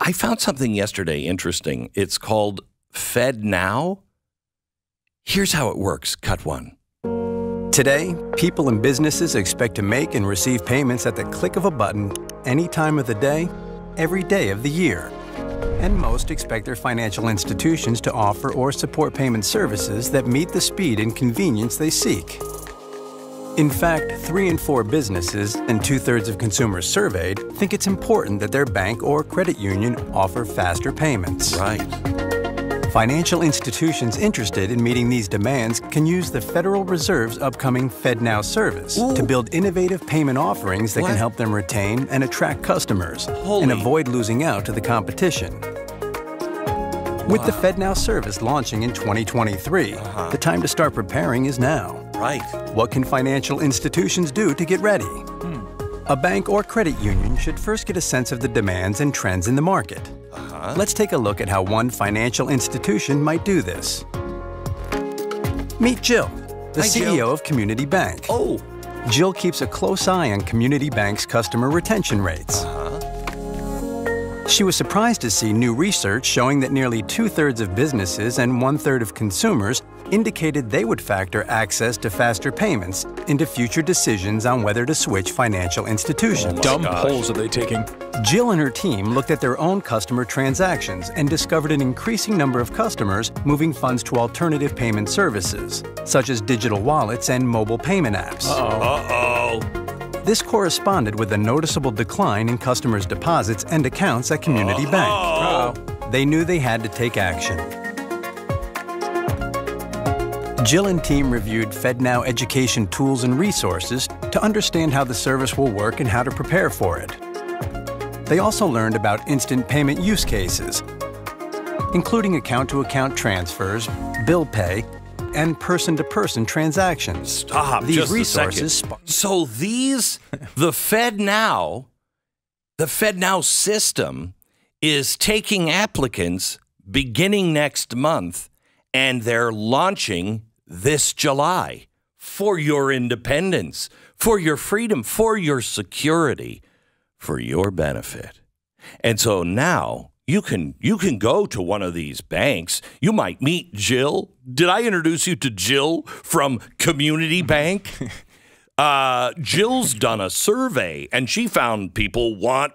I found something yesterday interesting. It's called FedNow. Here's how it works. Cut one. Today, people and businesses expect to make and receive payments at the click of a button any time of the day, every day of the year. And most expect their financial institutions to offer or support payment services that meet the speed and convenience they seek. In fact, 3 in 4 businesses and 2/3 of consumers surveyed think it's important that their bank or credit union offer faster payments. Right. Financial institutions interested in meeting these demands can use the Federal Reserve's upcoming FedNow service to build innovative payment offerings that can help them retain and attract customers and avoid losing out to the competition. With the FedNow service launching in 2023, the time to start preparing is now. Right. What can financial institutions do to get ready? A bank or credit union should first get a sense of the demands and trends in the market. Let's take a look at how one financial institution might do this. Meet Jill, the CEO of Community Bank. Oh. Jill keeps a close eye on Community Bank's customer retention rates. She was surprised to see new research showing that nearly 2/3 of businesses and 1/3 of consumers indicated they would factor access to faster payments into future decisions on whether to switch financial institutions. Dumb polls are they taking? Jill and her team looked at their own customer transactions and discovered an increasing number of customers moving funds to alternative payment services, such as digital wallets and mobile payment apps. This corresponded with a noticeable decline in customers' deposits and accounts at Community Bank. They knew they had to take action. Jill and team reviewed FedNow education tools and resources to understand how the service will work and how to prepare for it. They also learned about instant payment use cases, including account-to-account transfers, bill pay, and person-to-person transactions. Stop. These just resources. So the FedNow system is taking applicants beginning next month, and they're launching this July for your independence, for your freedom, for your security, for your benefit. And so now you can go to one of these banks. You might meet Jill. Did I introduce you to Jill from Community Bank? Jill's done a survey, and she found people want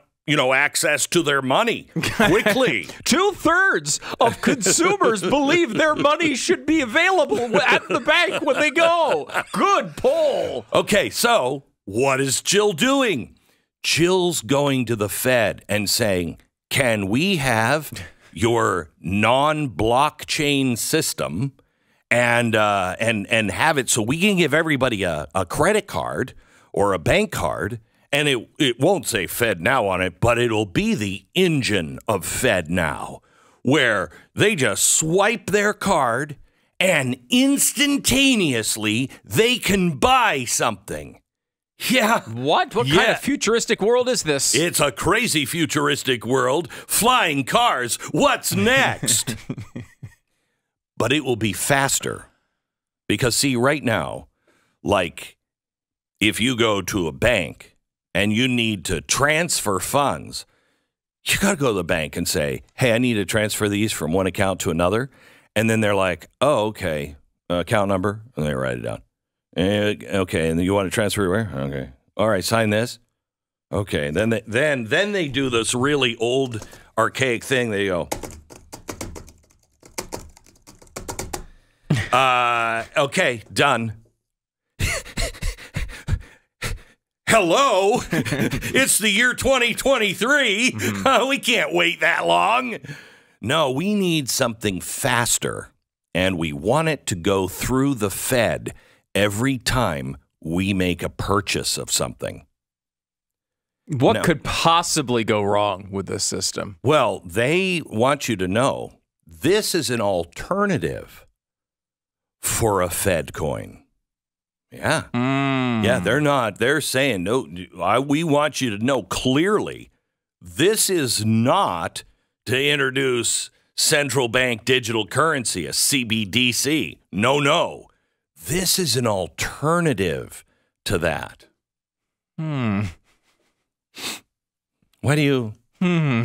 access to their money quickly. 2/3 of consumers believe their money should be available at the bank when they go. Good poll. Okay, so what is Jill doing? Jill's going to the Fed and saying, can we have your non-blockchain system and have it so we can give everybody a credit card or a bank card, and it won't say FedNow on it, but it'll be the engine of FedNow, where they just swipe their card and instantaneously they can buy something. Yeah. What kind of futuristic world is this? It's a crazy futuristic world. Flying cars. What's next? But it will be faster. Because, see, right now, like, if you go to a bank and you need to transfer funds, you got to go to the bank and say, hey, I need to transfer these from one account to another. And then they're like, oh, okay, account number. And they write it down. Okay, and you want to transfer where? Okay. All right, sign this. Okay, then they do this really old, archaic thing. They go, okay, done. Hello? It's the year 2023. We can't wait that long. No, we need something faster, and we want it to go through the Fed every time we make a purchase of something. What could possibly go wrong with this system? Well, they want you to know this is an alternative for a Fed coin. Yeah. Yeah, they're saying, no, we want you to know clearly this is not to introduce central bank digital currency, a CBDC. No. This is an alternative to that. Why do you...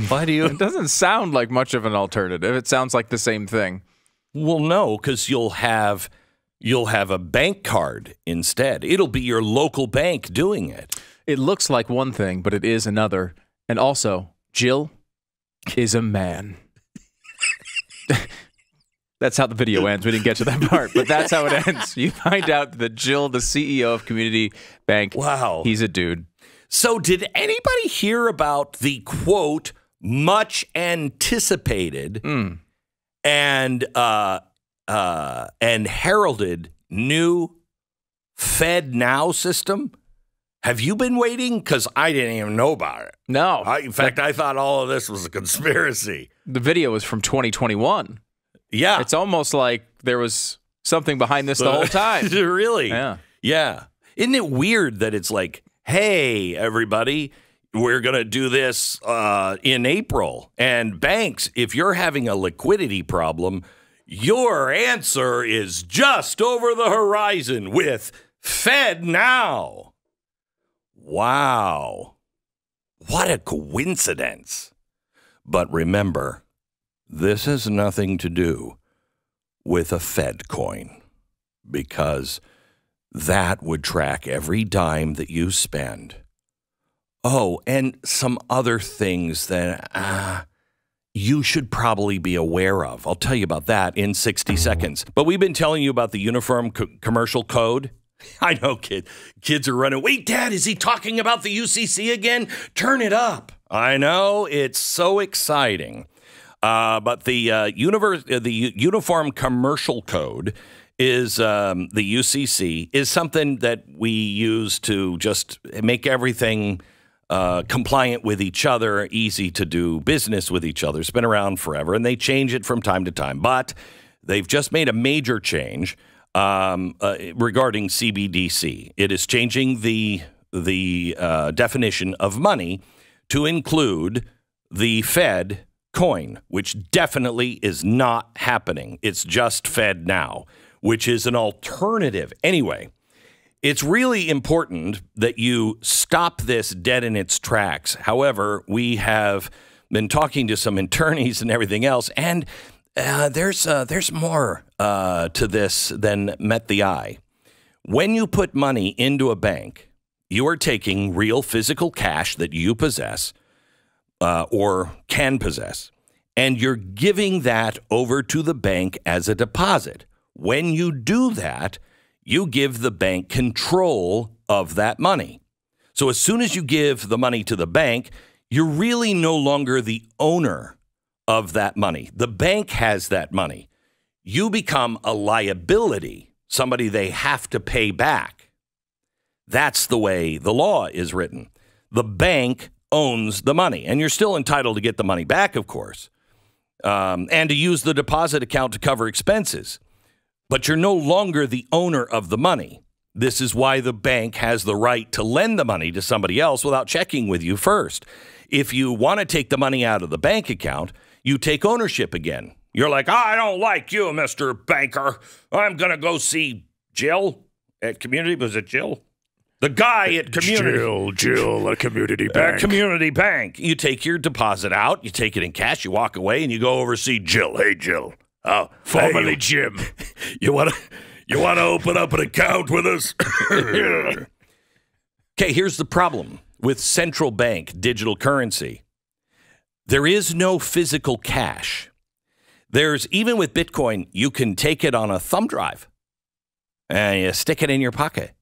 Why do you? It doesn't sound like much of an alternative. It sounds like the same thing. Well, no, because you'll have a bank card instead. It'll be your local bank doing it. It looks like one thing, but it is another. And also, Jill is a man. That's how the video ends. We didn't get to that part, but that's how it ends. You find out that Jill, the CEO of Community Bank, wow, he's a dude. So did anybody hear about the, quote, much anticipated and heralded new FedNow system? Have you been waiting? Because I didn't even know about it. No. In fact, I thought all of this was a conspiracy. The video was from 2021. Yeah. It's almost like there was something behind this the whole time. Really? Yeah. Yeah. Isn't it weird that it's like, hey, everybody, we're going to do this in April. And banks, if you're having a liquidity problem, your answer is just over the horizon with FedNow. Wow. What a coincidence. But remember, this has nothing to do with a Fed coin, because that would track every dime that you spend. Oh, and some other things that you should probably be aware of. I'll tell you about that in 60 seconds. But we've been telling you about the Uniform Commercial Code. I know kids are running. Wait, Dad, is he talking about the UCC again? Turn it up. I know, it's so exciting. But the Uniform Commercial Code is the UCC is something that we use to just make everything compliant with each other, easy to do business with each other. It's been around forever, and they change it from time to time. But they've just made a major change regarding CBDC. It is changing the definition of money to include the Fed coin, which definitely is not happening. It's just FedNow, which is an alternative. Anyway, it's really important that you stop this dead in its tracks. However, we have been talking to some attorneys and everything else, and there's more to this than met the eye. When you put money into a bank, you are taking real physical cash that you possess or can possess, and you're giving that over to the bank as a deposit. When you do that, you give the bank control of that money. So as soon as you give the money to the bank, you're really no longer the owner of that money. The bank has that money. You become a liability, somebody they have to pay back. That's the way the law is written. The bank owns the money, and you're still entitled to get the money back, of course, and to use the deposit account to cover expenses. But you're no longer the owner of the money. This is why the bank has the right to lend the money to somebody else without checking with you first. If you want to take the money out of the bank account, you take ownership again. You're like, I don't like you, Mr. Banker. I'm going to go see Jill at Community. Was it Jill? The guy at Community. Jill at Community Bank. Community Bank. You take your deposit out, you take it in cash, you walk away, and you go over see Jill. Hey, Jill. Oh, Formerly Jim. You want to open up an account with us? Okay, here's the problem with central bank digital currency. There is no physical cash. Even with Bitcoin, you can take it on a thumb drive and you stick it in your pocket.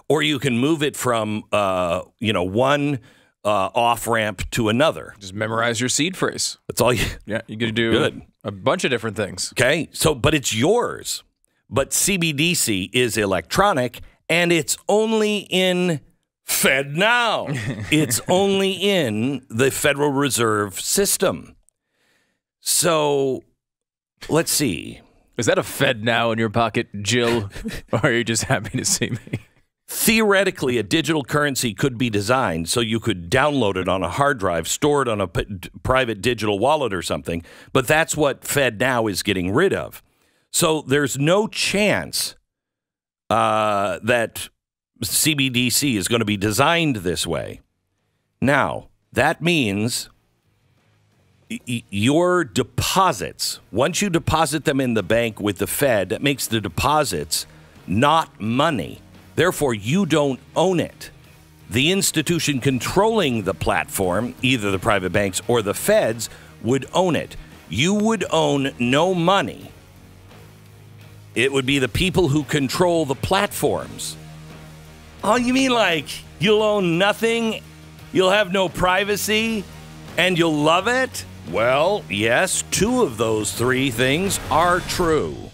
Or you can move it from, one off-ramp to another. Just memorize your seed phrase. That's all you... Yeah, you got to do a bunch of different things. Okay, but it's yours. But CBDC is electronic, and it's only in FedNow. It's only in the Federal Reserve System. So, let's see. Is that a FedNow in your pocket, Jill? Or are you just happy to see me? Theoretically, a digital currency could be designed so you could download it on a hard drive, store it on a private digital wallet or something, but that's what FedNow is getting rid of. So there's no chance that CBDC is going to be designed this way. Now, that means your deposits, once you deposit them in the bank with the Fed, that makes the deposits not money. Therefore, you don't own it. The institution controlling the platform, either the private banks or the Feds, would own it. You would own no money. It would be the people who control the platforms. Oh, you mean like you'll own nothing, you'll have no privacy, and you'll love it? Well, yes, 2 of those 3 things are true.